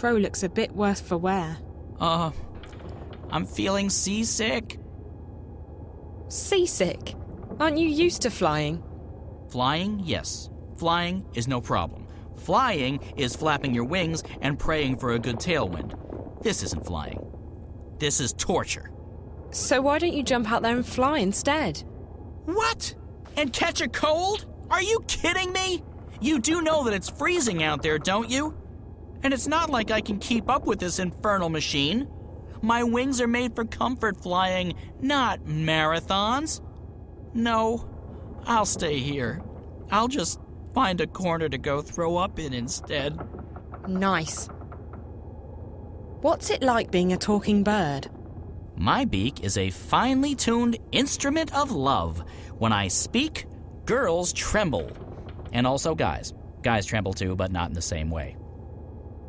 Crow looks a bit worse for wear. I'm feeling seasick. Seasick? Aren't you used to flying? Flying, yes. Flying is no problem. Flying is flapping your wings and praying for a good tailwind. This isn't flying. This is torture. So why don't you jump out there and fly instead? What? And catch a cold? Are you kidding me? You do know that it's freezing out there, don't you? And it's not like I can keep up with this infernal machine. My wings are made for comfort flying, not marathons. No, I'll stay here. I'll just find a corner to go throw up in instead. Nice. What's it like being a talking bird? My beak is a finely tuned instrument of love. When I speak, girls tremble. And also guys. Guys tremble too, but not in the same way.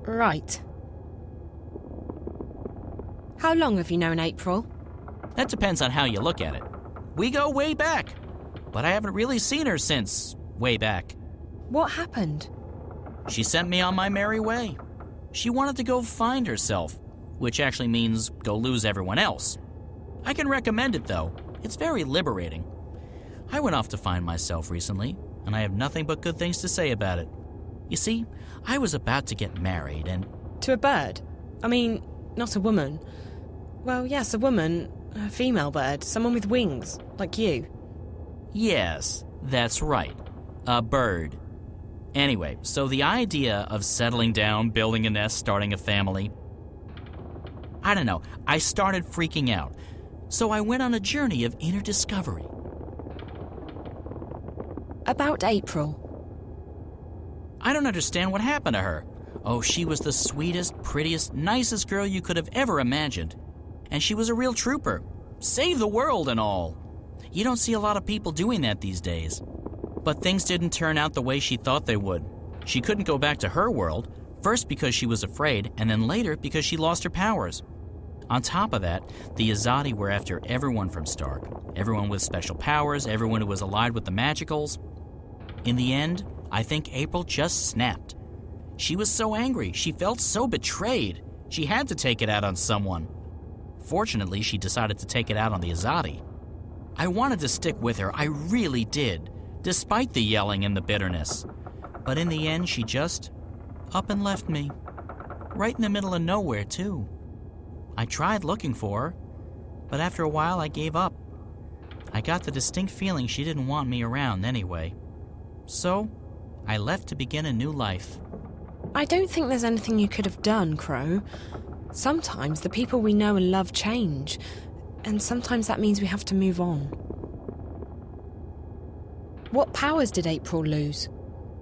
Right. How long have you known April? That depends on how you look at it. We go way back. But I haven't really seen her since way back. What happened? She sent me on my merry way. She wanted to go find herself, which actually means go lose everyone else. I can recommend it, though. It's very liberating. I went off to find myself recently, and I have nothing but good things to say about it. You see, I was about to get married and... To a bird? I mean, not a woman. Well, yes, a woman. A female bird. Someone with wings, like you. Yes, that's right. A bird. Anyway, so the idea of settling down, building a nest, starting a family... I don't know, I started freaking out. So I went on a journey of inner discovery. About April. I don't understand what happened to her. Oh, she was the sweetest, prettiest, nicest girl you could have ever imagined. And she was a real trooper. Save the world and all. You don't see a lot of people doing that these days. But things didn't turn out the way she thought they would. She couldn't go back to her world, first because she was afraid, and then later because she lost her powers. On top of that, the Azadi were after everyone from Stark. Everyone with special powers, everyone who was allied with the Magicals. In the end, I think April just snapped. She was so angry, she felt so betrayed. She had to take it out on someone. Fortunately, she decided to take it out on the Azadi. I wanted to stick with her, I really did, despite the yelling and the bitterness. But in the end, she just up and left me. Right in the middle of nowhere, too. I tried looking for her, but after a while I gave up. I got the distinct feeling she didn't want me around anyway. So, I left to begin a new life. I don't think there's anything you could have done, Crow. Sometimes the people we know and love change, and sometimes that means we have to move on. What powers did April lose?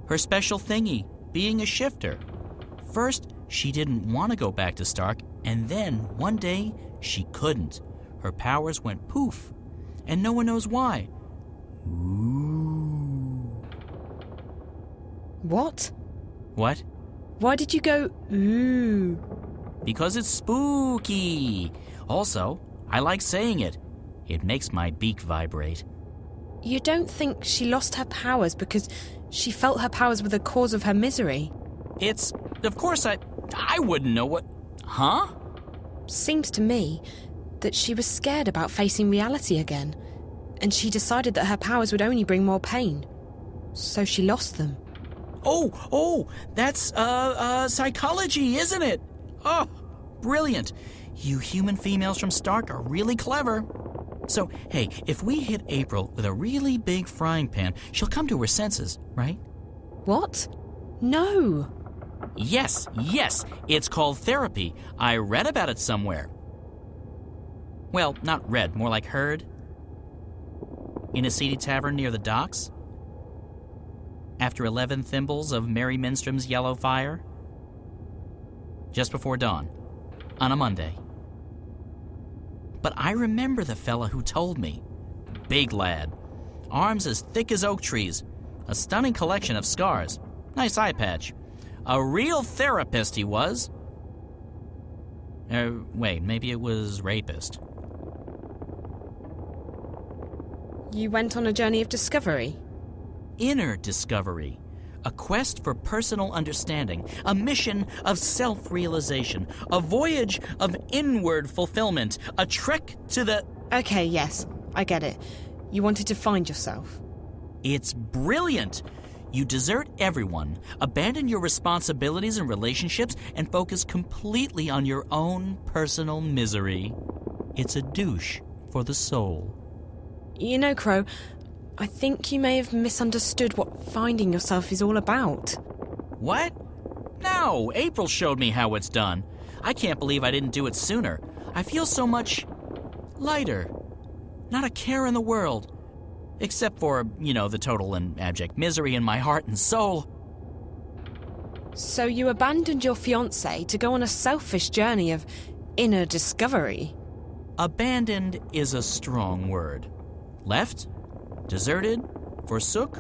Her special thingy, being a shifter. First, she didn't want to go back to Stark, and then, one day, she couldn't. Her powers went poof, and no one knows why. Ooh. What? What? Why did you go, ooh? Because it's spooky. Also, I like saying it. It makes my beak vibrate. You don't think she lost her powers because she felt her powers were the cause of her misery? It's... Of course I wouldn't know what... Huh? Seems to me that she was scared about facing reality again, and she decided that her powers would only bring more pain. So she lost them. Oh, that's, psychology, isn't it? Oh, brilliant. You human females from Stark are really clever. So, hey, if we hit April with a really big frying pan, she'll come to her senses, right? What? No. Yes, it's called therapy. I read about it somewhere. Well, not read, more like heard. In a seedy tavern near the docks. After 11 thimbles of Merry Minstrom's yellow fire. Just before dawn. On a Monday. But I remember the fella who told me. Big lad. Arms as thick as oak trees. A stunning collection of scars. Nice eye patch. A real therapist he was. Wait, maybe it was rapist. You went on a journey of discovery? Inner discovery. A quest for personal understanding, a mission of self-realization, a voyage of inward fulfillment, a trek to the... Okay, yes, I get it. You wanted to find yourself. It's brilliant! You desert everyone, abandon your responsibilities and relationships, and focus completely on your own personal misery. It's a douche for the soul. You know, Crow, I think you may have misunderstood what finding yourself is all about. What? No, April showed me how it's done. I can't believe I didn't do it sooner. I feel so much lighter. Not a care in the world. Except for, the total and abject misery in my heart and soul. So you abandoned your fiancé to go on a selfish journey of inner discovery? Abandoned is a strong word. Left? Deserted? Forsook?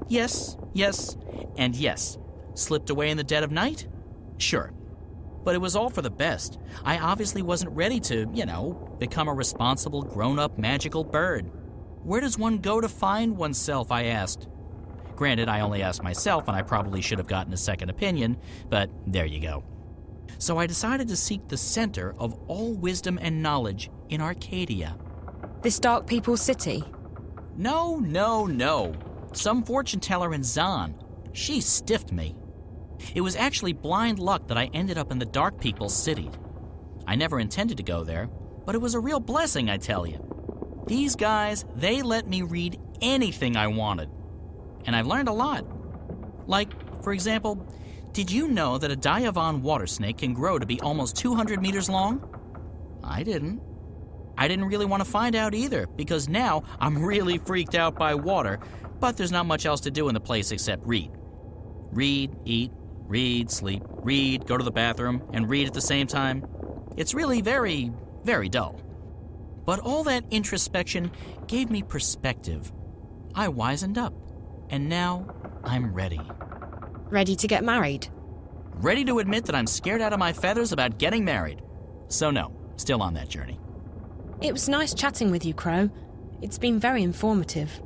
Yes, and yes. Slipped away in the dead of night? Sure. But it was all for the best. I obviously wasn't ready to, become a responsible, grown-up, magical bird. Where does one go to find oneself, I asked. Granted, I only asked myself, and I probably should have gotten a second opinion, but there you go. So I decided to seek the center of all wisdom and knowledge in Arcadia. This Dark People's City? No. Some fortune teller in Zahn. She stiffed me. It was actually blind luck that I ended up in the Dark People's City. I never intended to go there, but it was a real blessing, I tell you. These guys, they let me read anything I wanted. And I've learned a lot. Like, for example, did you know that a Diavon water snake can grow to be almost 200 meters long? I didn't. I didn't really want to find out either, because now I'm really freaked out by water, but there's not much else to do in the place except read. Read, eat, read, sleep, read, go to the bathroom, and read at the same time. It's really very, very dull. But all that introspection gave me perspective. I wisened up, and now I'm ready. Ready to get married? Ready to admit that I'm scared out of my feathers about getting married. So no, still on that journey. It was nice chatting with you, Crow. It's been very informative.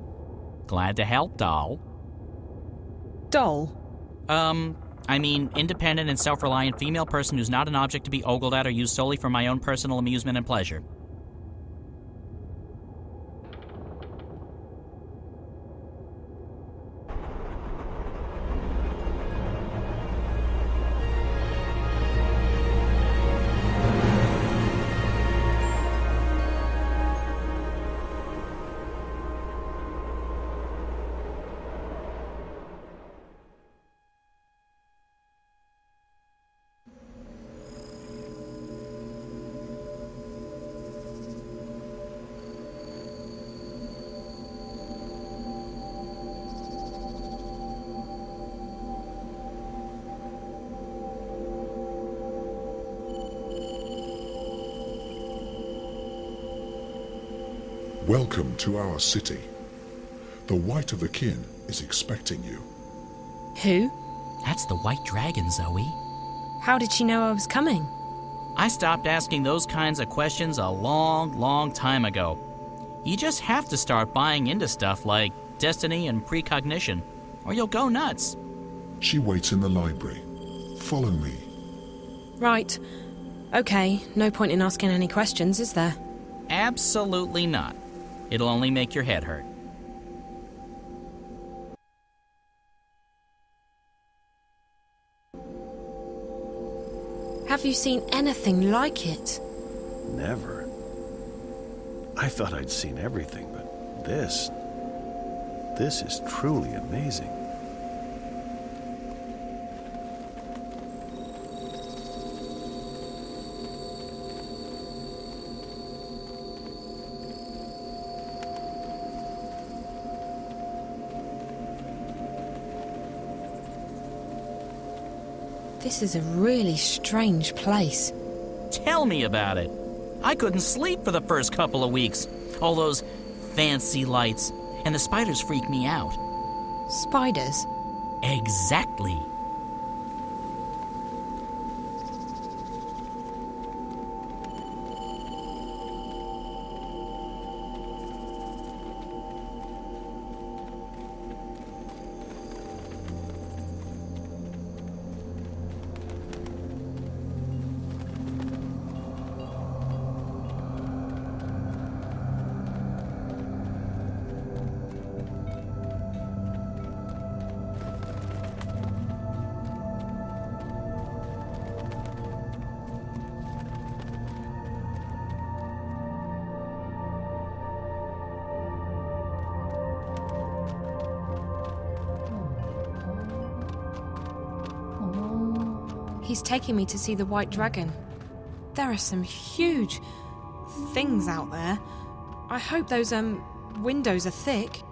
Glad to help, doll. Doll? Independent and self-reliant female person who's not an object to be ogled at or used solely for my own personal amusement and pleasure. Welcome to our city. The White of the Kin is expecting you. Who? That's the White Dragon, Zoe. How did she know I was coming? I stopped asking those kinds of questions a long, long time ago. You just have to start buying into stuff like destiny and precognition, or you'll go nuts. She waits in the library. Follow me. Right. Okay, no point in asking any questions, is there? Absolutely not. It'll only make your head hurt. Have you seen anything like it? Never. I thought I'd seen everything, but this is truly amazing. This is a really strange place. Tell me about it. I couldn't sleep for the first couple of weeks. All those fancy lights, and the spiders freak me out. Spiders? Exactly. He's taking me to see the White Dragon. There are some huge things out there. I hope those, windows are thick.